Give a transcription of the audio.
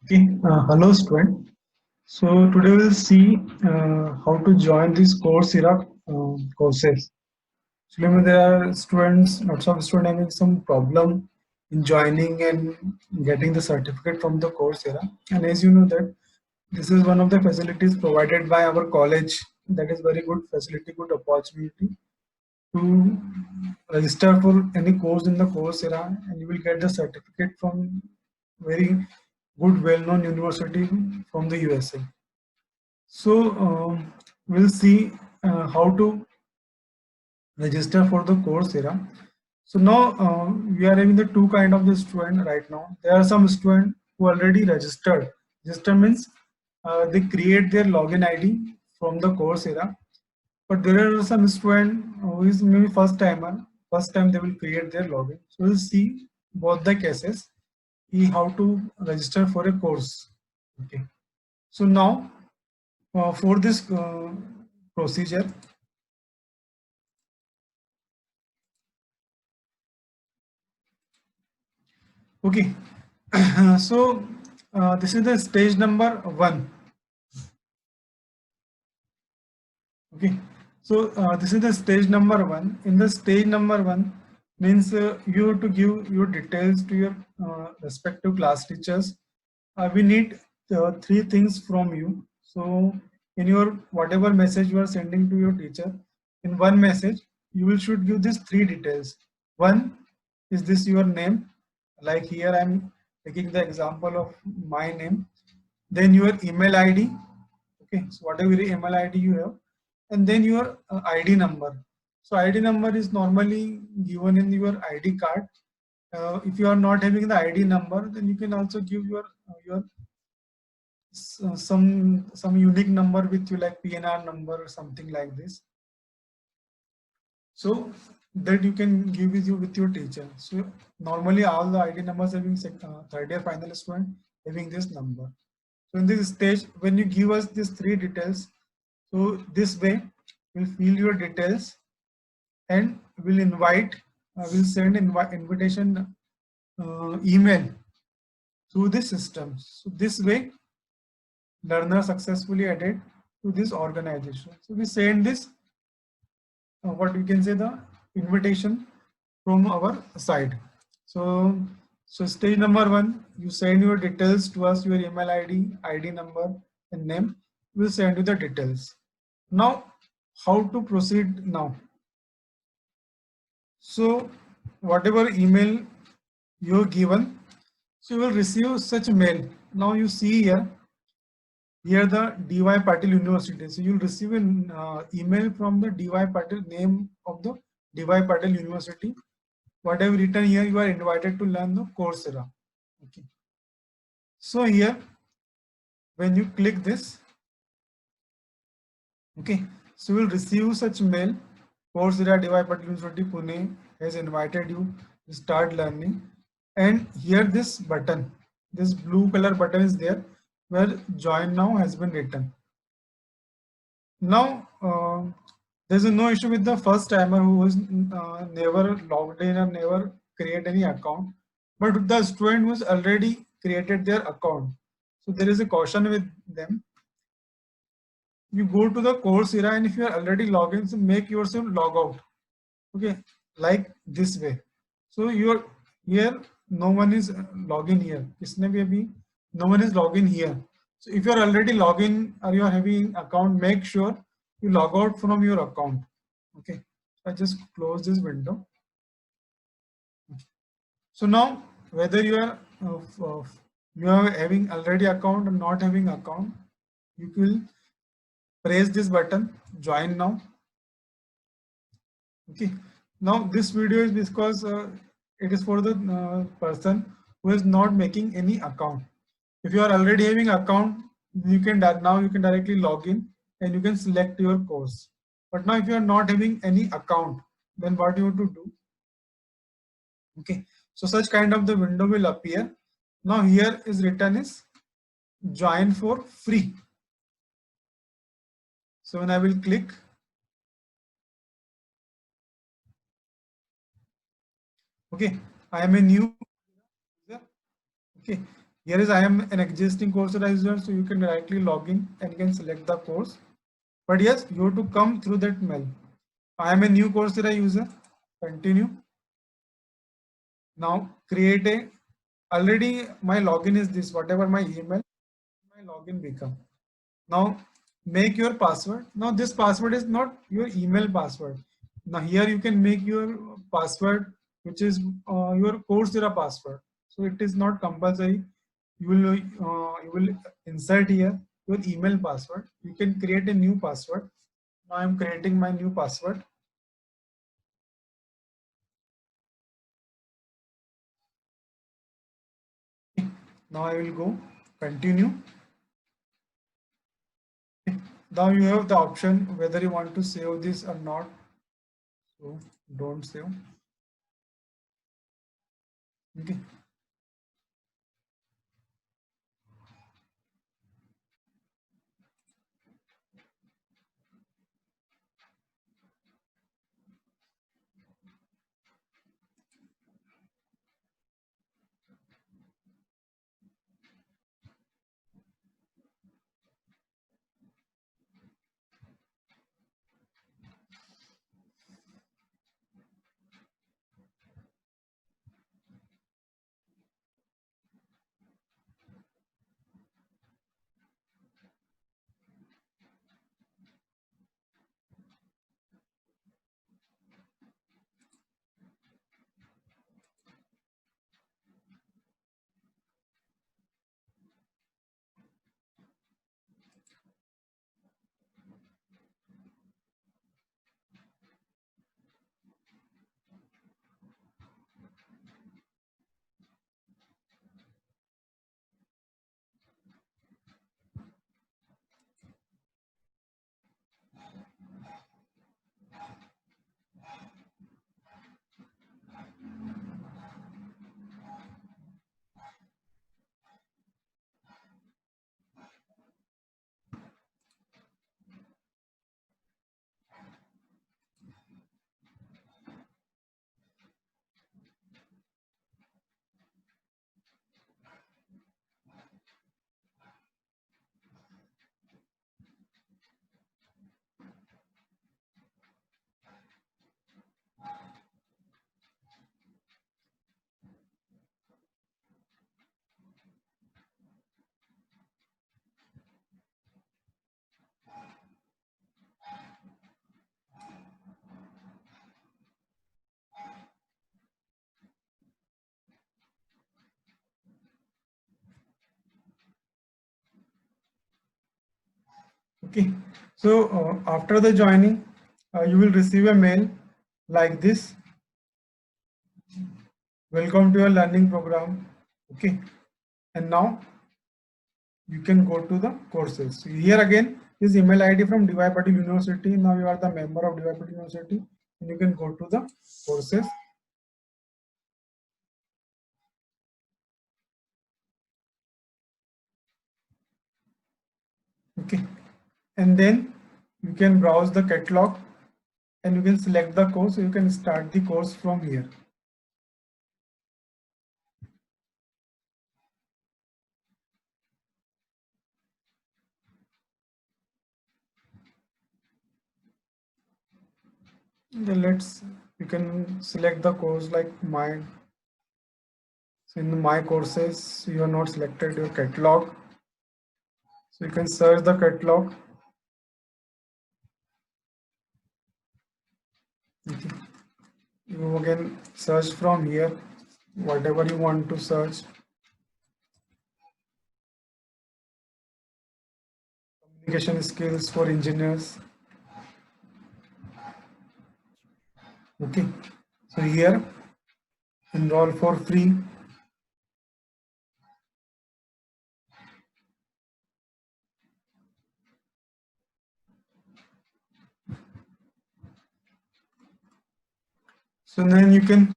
Okay, hello student. So today we'll see how to join these Coursera courses. So remember there are students, lots of students having some problem in joining and getting the certificate from the Coursera. And as you know that this is one of the facilities provided by our college. That is very good facility, good opportunity to register for any course in the Coursera, and you will get the certificate from very good, well-known university from the USA. So we'll see how to register for the Coursera. So now we are having the two kind of the student right now. There are some student who already registered. Register means they create their login ID from the Coursera, but there are some student who is maybe first timer. First time they will create their login. So we'll see both the cases. See how to register for a course. Okay. So now for this procedure, okay. So this is the stage number one. Okay. So this is the stage number one. In the stage number one means you have to give your details to your respective class teachers. We need three things from you. So in your whatever message you are sending to your teacher, in one message you will should give these three details. One is this your name, like here I'm taking the example of my name. Then your email ID. Okay, so whatever email ID you have, and then your ID number. So ID number is normally given in your ID card. If you are not having the ID number, then you can also give some unique number with you, like PNR number or something like this. So that you can give with your teacher. So normally all the ID numbers having third year final student having this number. So in this stage, when you give us these three details, so this way we'll fill your details and we'll we'll send invitation email through this system. So this way, learner successfully added to this organization. So we send this, what we can say, the invitation from our side. So, so stage number one, you send your details to us, your email ID, ID number, and name. We'll send you the details. Now, how to proceed now? So, whatever email you're given, so you will receive such mail. Now you see here the DY Patil University. So you'll receive an email from the DY Patil, name of the DY Patil University. Whatever written here, you are invited to learn the Coursera. Okay. So here, when you click this, okay, so you will receive such mail. Coursera DY Patil University Pune has invited you to start learning. And here this button, this blue color button is there where join now has been written. Now, there's no issue with the first timer who is never logged in or never create any account, but the student who's already created their account. So there is a caution with them. You go to the Coursera, and if you are already logged in, so make yourself log out. Okay, like this way. So you're here, no one is login here. इसने भी अभी no one is login here. So if you are already login or you are having account, make sure you log out from your account. Okay, I just close this window. So now whether you are having already account or not having account, you will press this button, join now. Okay, now this video is because it is for the person who is not making any account. If you are already having account, you can now you can directly log in and you can select your course. But now if you are not having any account, then what you have to do? Okay, so such kind of the window will appear. Now here is written is join for free. So when I will click, okay, I am a new user. Okay, Here is I am an existing Coursera user, so you can directly log in and you can select the course. But yes, you have to come through that mail. I am a new Coursera user. Continue. Now create a, already my login is this, whatever my email, my login become. Now make your password. Now this password is not your email password. Now here you can make your password, which is your Coursera password. So it is not compulsory. You will insert here your email password. You can create a new password. Now I am creating my new password. Now I will go continue. Now you have the option whether you want to save this or not. So don't save. Okay. Okay, so after the joining, you will receive a mail like this. Welcome to your learning program. Okay, and now you can go to the courses. So here again is email ID from DY Patil University. Now you are the member of DY Patil University, and you can go to the courses. Okay, and then you can browse the catalog and you can select the course. So you can start the course from here. Then you can select the course like mine. So in my courses, you have not selected your catalog. So you can search the catalog. Okay. You again search from here, whatever you want to search. Communication skills for engineers. Okay. So here, enroll for free. So then you can